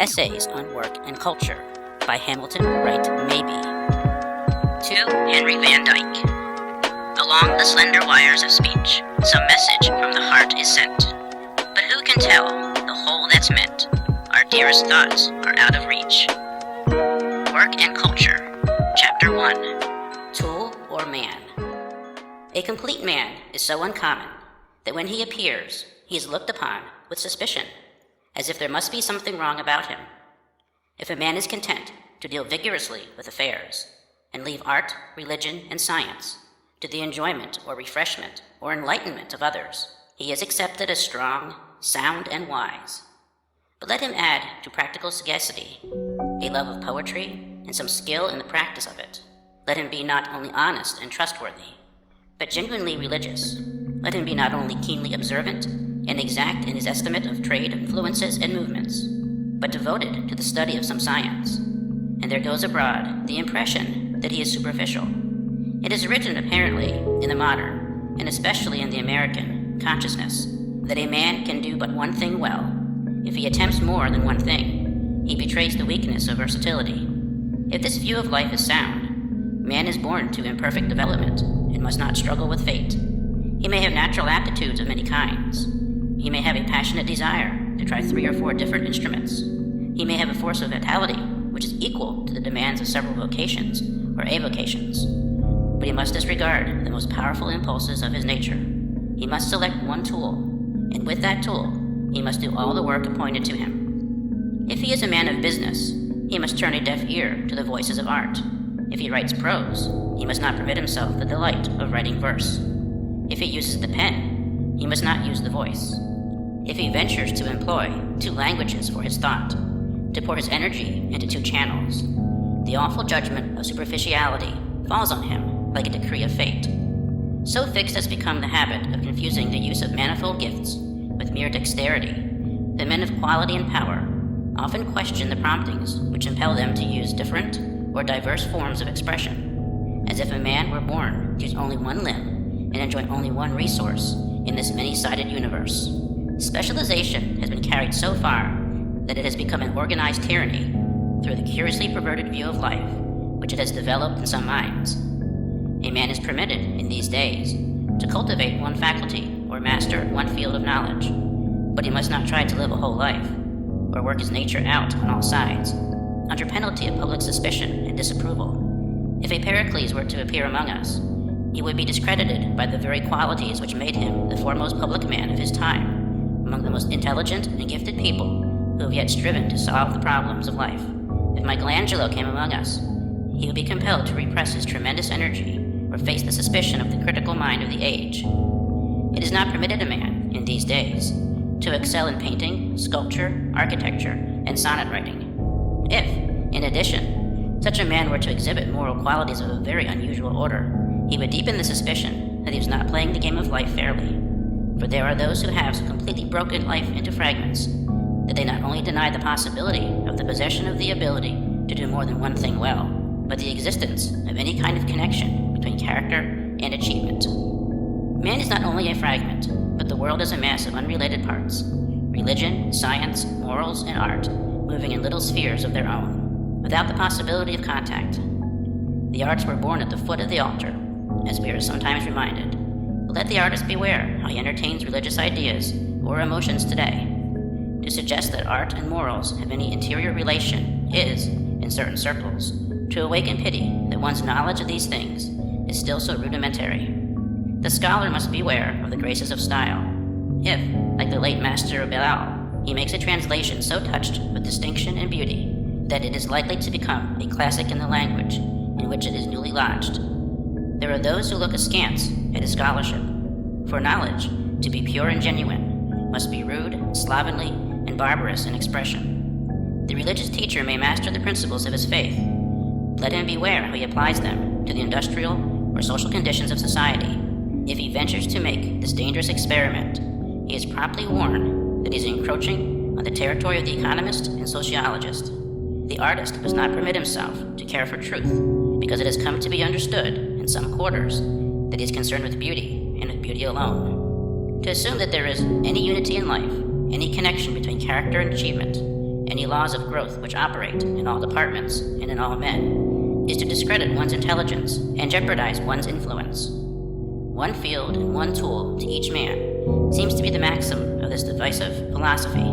Essays on Work and Culture by Hamilton Wright Maybe. To Henry Van Dyke. Along the slender wires of speech, some message from the heart is sent. But who can tell the whole that's meant? Our dearest thoughts are out of reach. Work and Culture, Chapter 1. Tool or Man. A complete man is so uncommon that when he appears, he is looked upon with suspicion, as if there must be something wrong about him. If a man is content to deal vigorously with affairs, and leave art, religion, and science to the enjoyment or refreshment or enlightenment of others, he is accepted as strong, sound, and wise. But let him add to practical sagacity a love of poetry and some skill in the practice of it. Let him be not only honest and trustworthy, but genuinely religious. Let him be not only keenly observant and exact in his estimate of trade influences and movements, but devoted to the study of some science. And there goes abroad the impression that he is superficial. It is written apparently in the modern, and especially in the American, consciousness that a man can do but one thing well. If he attempts more than one thing, he betrays the weakness of versatility. If this view of life is sound, man is born to imperfect development and must not struggle with fate. He may have natural aptitudes of many kinds. He may have a passionate desire to try 3 or 4 different instruments. He may have a force of vitality which is equal to the demands of several vocations or avocations. But he must disregard the most powerful impulses of his nature. He must select one tool, and with that tool, he must do all the work appointed to him. If he is a man of business, he must turn a deaf ear to the voices of art. If he writes prose, he must not permit himself the delight of writing verse. If he uses the pen, he must not use the voice. If he ventures to employ 2 languages for his thought, to pour his energy into 2 channels, the awful judgment of superficiality falls on him like a decree of fate. So fixed has become the habit of confusing the use of manifold gifts with mere dexterity, that men of quality and power often question the promptings which impel them to use different or diverse forms of expression, as if a man were born to use only one limb and enjoy only one resource in this many-sided universe. Specialization has been carried so far that it has become an organized tyranny through the curiously perverted view of life which it has developed in some minds. A man is permitted, in these days, to cultivate one faculty or master one field of knowledge, but he must not try to live a whole life, or work his nature out on all sides, under penalty of public suspicion and disapproval. If a Pericles were to appear among us, he would be discredited by the very qualities which made him the foremost public man of his time, among the most intelligent and gifted people who have yet striven to solve the problems of life. If Michelangelo came among us, he would be compelled to repress his tremendous energy or face the suspicion of the critical mind of the age. It is not permitted a man, in these days, to excel in painting, sculpture, architecture, and sonnet writing. If, in addition, such a man were to exhibit moral qualities of a very unusual order, he would deepen the suspicion that he was not playing the game of life fairly. For there are those who have so completely broken life into fragments that they not only deny the possibility of the possession of the ability to do more than one thing well, but the existence of any kind of connection between character and achievement. Man is not only a fragment, but the world is a mass of unrelated parts, religion, science, morals, and art, moving in little spheres of their own, without the possibility of contact. The arts were born at the foot of the altar, as we are sometimes reminded. But let the artist beware how he entertains religious ideas or emotions today. To suggest that art and morals have any interior relation is, in certain circles, to awaken pity that one's knowledge of these things is still so rudimentary. The scholar must beware of the graces of style. If, like the late master of Belial, he makes a translation so touched with distinction and beauty that it is likely to become a classic in the language in which it is newly lodged. There are those who look askance at his scholarship, for knowledge, to be pure and genuine, must be rude, slovenly, and barbarous in expression. The religious teacher may master the principles of his faith. Let him beware how he applies them to the industrial or social conditions of society. If he ventures to make this dangerous experiment, he is promptly warned that he is encroaching on the territory of the economist and sociologist. The artist must not permit himself to care for truth, because it has come to be understood in some quarters that he is concerned with beauty and with beauty alone. To assume that there is any unity in life, any connection between character and achievement, any laws of growth which operate in all departments and in all men, is to discredit one's intelligence and jeopardize one's influence. One field and one tool to each man seems to be the maxim of this divisive philosophy,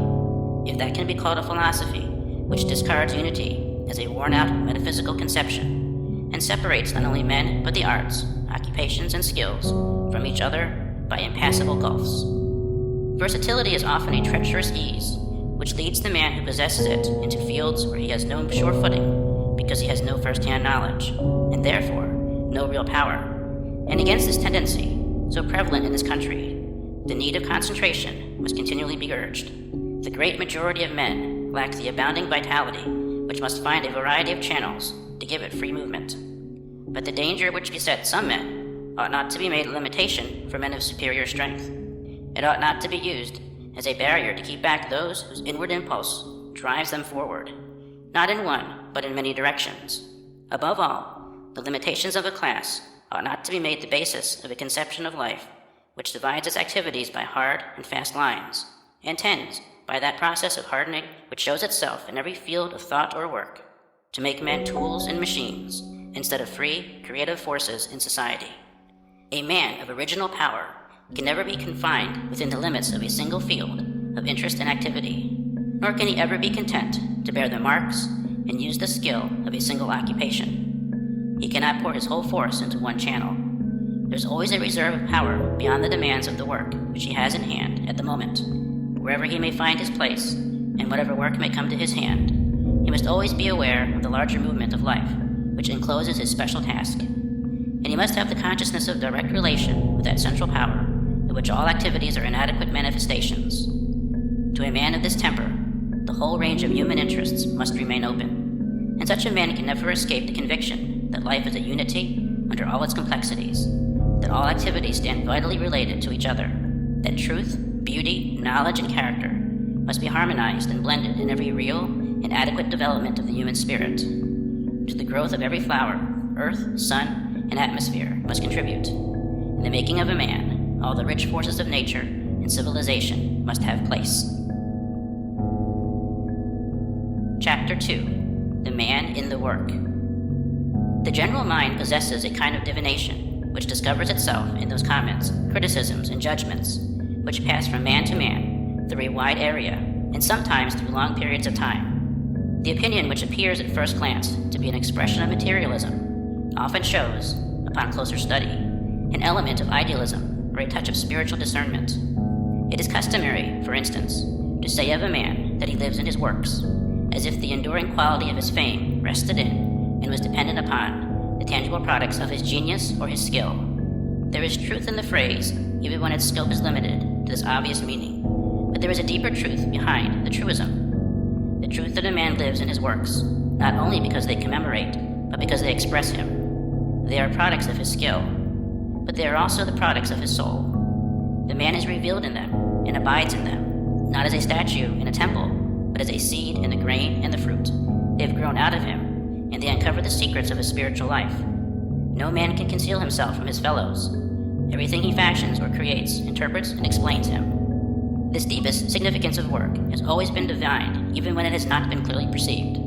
if that can be called a philosophy, which discards unity as a worn-out metaphysical conception and separates not only men but the arts, occupations, and skills from each other by impassable gulfs. Versatility is often a treacherous ease, which leads the man who possesses it into fields where he has no sure footing because he has no first-hand knowledge, and therefore no real power. And against this tendency, so prevalent in this country, the need of concentration must continually be urged. The great majority of men lack the abounding vitality which must find a variety of channels to give it free movement. But the danger which besets some men ought not to be made a limitation for men of superior strength. It ought not to be used as a barrier to keep back those whose inward impulse drives them forward, not in one, but in many directions. Above all, the limitations of a class ought not to be made the basis of a conception of life which divides its activities by hard and fast lines, and tends, by that process of hardening which shows itself in every field of thought or work, to make men tools and machines instead of free, creative forces in society. A man of original power can never be confined within the limits of a single field of interest and activity, nor can he ever be content to bear the marks and use the skill of a single occupation. He cannot pour his whole force into one channel. There's always a reserve of power beyond the demands of the work which he has in hand at the moment. Wherever he may find his place, and whatever work may come to his hand, he must always be aware of the larger movement of life which encloses his special task. And he must have the consciousness of direct relation with that central power, of which all activities are inadequate manifestations. To a man of this temper, the whole range of human interests must remain open, and such a man can never escape the conviction that life is a unity under all its complexities, that all activities stand vitally related to each other, that truth, beauty, knowledge, and character must be harmonized and blended in every real and adequate development of the human spirit. To the growth of every flower, earth, sun, and atmosphere must contribute. In the making of a man, all the rich forces of nature and civilization must have place. Chapter 2. The Man in the Work. The general mind possesses a kind of divination which discovers itself in those comments, criticisms, and judgments which pass from man to man through a wide area and sometimes through long periods of time. The opinion which appears at first glance to be an expression of materialism often shows, upon closer study, an element of idealism or a touch of spiritual discernment. It is customary, for instance, to say of a man that he lives in his works, as if the enduring quality of his fame rested in and was dependent upon the tangible products of his genius or his skill. There is truth in the phrase, even when its scope is limited to this obvious meaning, but there is a deeper truth behind the truism. The truth that a man lives in his works, not only because they commemorate, but because they express him. They are products of his skill, but they are also the products of his soul. The man is revealed in them and abides in them, not as a statue in a temple, but as a seed in the grain and the fruit. They have grown out of him, and they uncover the secrets of his spiritual life. No man can conceal himself from his fellows. Everything he fashions or creates interprets and explains him. This deepest significance of work has always been divined, even when it has not been clearly perceived.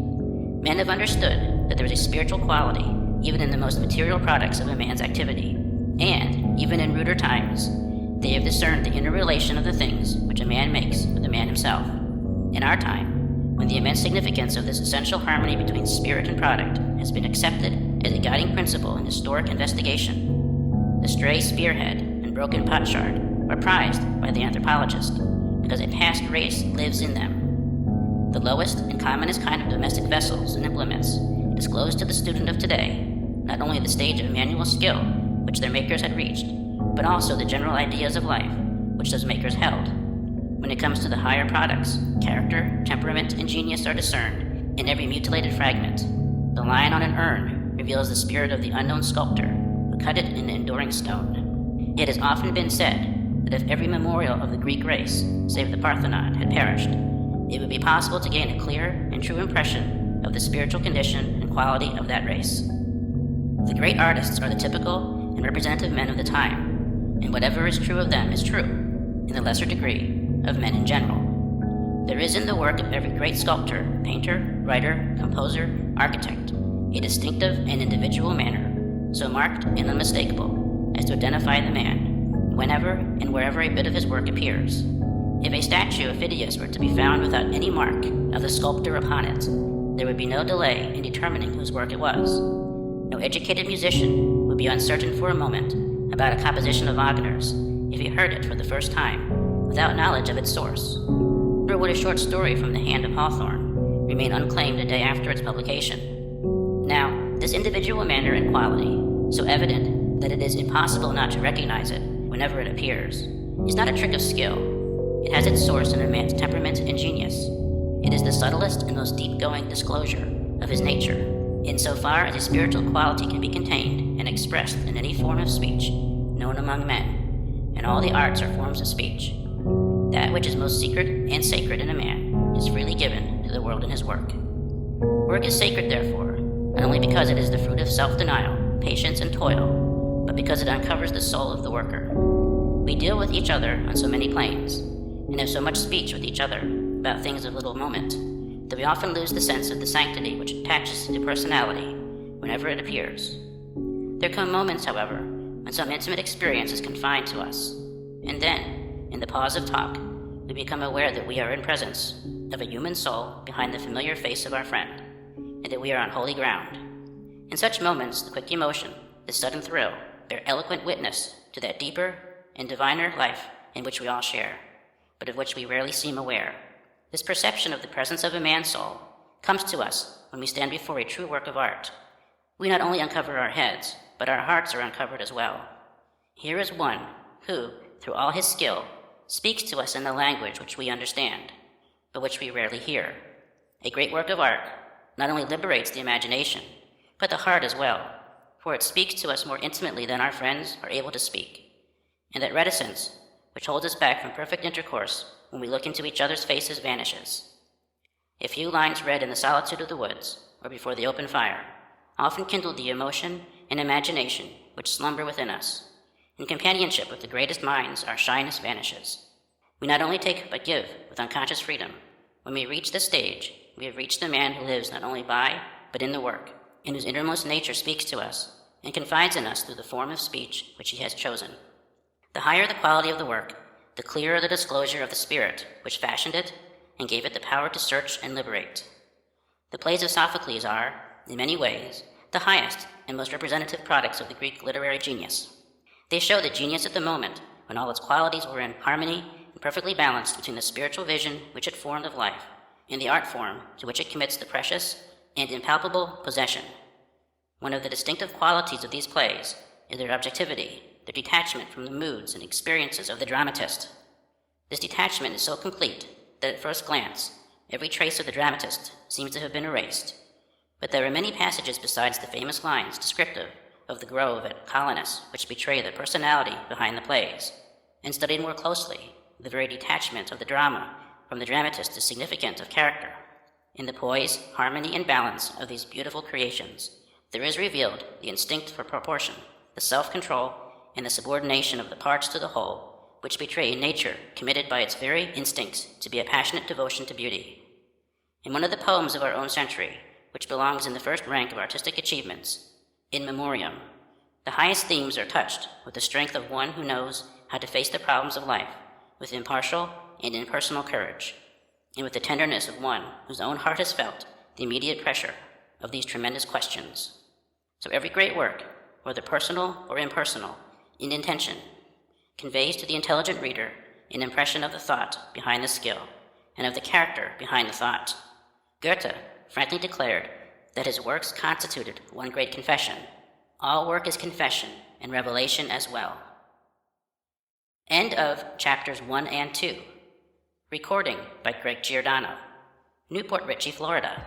Men have understood that there is a spiritual quality even in the most material products of a man's activity, and, even in ruder times, they have discerned the inner relation of the things which a man makes with the man himself. In our time, when the immense significance of this essential harmony between spirit and product has been accepted as a guiding principle in historic investigation, the stray spearhead and broken potsherd are prized by the anthropologist because a past race lives in them. The lowest and commonest kind of domestic vessels and implements disclose to the student of today not only the stage of manual skill which their makers had reached, but also the general ideas of life which those makers held. When it comes to the higher products, character, temperament, and genius are discerned in every mutilated fragment. The lion on an urn reveals the spirit of the unknown sculptor who cut it in enduring stone. It has often been said that if every memorial of the Greek race, save the Parthenon, had perished, it would be possible to gain a clear and true impression of the spiritual condition and quality of that race. The great artists are the typical and representative men of the time, and whatever is true of them is true, in a lesser degree, of men in general. There is in the work of every great sculptor, painter, writer, composer, architect, a distinctive and individual manner, so marked and unmistakable as to identify the man, whenever and wherever a bit of his work appears. If a statue of Phidias were to be found without any mark of the sculptor upon it, there would be no delay in determining whose work it was. No educated musician would be uncertain for a moment about a composition of Wagner's if he heard it for the first time, without knowledge of its source. Nor would a short story from the hand of Hawthorne remain unclaimed a day after its publication. Now, this individual manner and quality, so evident that it is impossible not to recognize it whenever it appears, is not a trick of skill. It has its source in a man's temperament and genius. It is the subtlest and most deep-going disclosure of his nature, insofar as a spiritual quality can be contained and expressed in any form of speech known among men, and all the arts are forms of speech. That which is most secret and sacred in a man is freely given to the world in his work. Work is sacred, therefore, not only because it is the fruit of self-denial, patience, and toil, but because it uncovers the soul of the worker. We deal with each other on so many planes, and have so much speech with each other about things of little moment, that we often lose the sense of the sanctity which attaches to personality whenever it appears. There come moments, however, when some intimate experience is confined to us, and then, in the pause of talk, we become aware that we are in presence of a human soul behind the familiar face of our friend, and that we are on holy ground. In such moments, the quick emotion, the sudden thrill, bear eloquent witness to that deeper and diviner life in which we all share, but of which we rarely seem aware. This perception of the presence of a man's soul comes to us when we stand before a true work of art. We not only uncover our heads, but our hearts are uncovered as well. Here is one who, through all his skill, speaks to us in a language which we understand, but which we rarely hear. A great work of art not only liberates the imagination, but the heart as well, for it speaks to us more intimately than our friends are able to speak. And that reticence, which holds us back from perfect intercourse when we look into each other's faces, vanishes. A few lines read in the solitude of the woods, or before the open fire, often kindle the emotion and imagination which slumber within us. In companionship with the greatest minds, our shyness vanishes. We not only take but give with unconscious freedom. When we reach this stage, we have reached the man who lives not only by, but in the work, and whose innermost nature speaks to us, and confides in us through the form of speech which he has chosen. The higher the quality of the work, the clearer the disclosure of the spirit which fashioned it and gave it the power to search and liberate. The plays of Sophocles are, in many ways, the highest and most representative products of the Greek literary genius. They show the genius at the moment when all its qualities were in harmony and perfectly balanced between the spiritual vision which it formed of life and the art form to which it commits the precious and impalpable possession. One of the distinctive qualities of these plays is their objectivity, their detachment from the moods and experiences of the dramatist. This detachment is so complete that at first glance, every trace of the dramatist seems to have been erased. But there are many passages besides the famous lines descriptive of the grove at Colonus which betray the personality behind the plays, and studied more closely, the very detachment of the drama from the dramatist is significant of character. In the poise, harmony, and balance of these beautiful creations, there is revealed the instinct for proportion, the self-control, and the subordination of the parts to the whole, which betray a nature committed by its very instincts to be a passionate devotion to beauty. In one of the poems of our own century, which belongs in the first rank of artistic achievements, In Memoriam, the highest themes are touched with the strength of one who knows how to face the problems of life with impartial and impersonal courage, and with the tenderness of one whose own heart has felt the immediate pressure of these tremendous questions. So every great work, whether personal or impersonal, in intention, conveys to the intelligent reader an impression of the thought behind the skill, and of the character behind the thought. Goethe frankly declared that his works constituted one great confession. All work is confession and revelation as well. End of chapters 1 and 2. Recording by Greg Giordano. Newport Richey, Florida.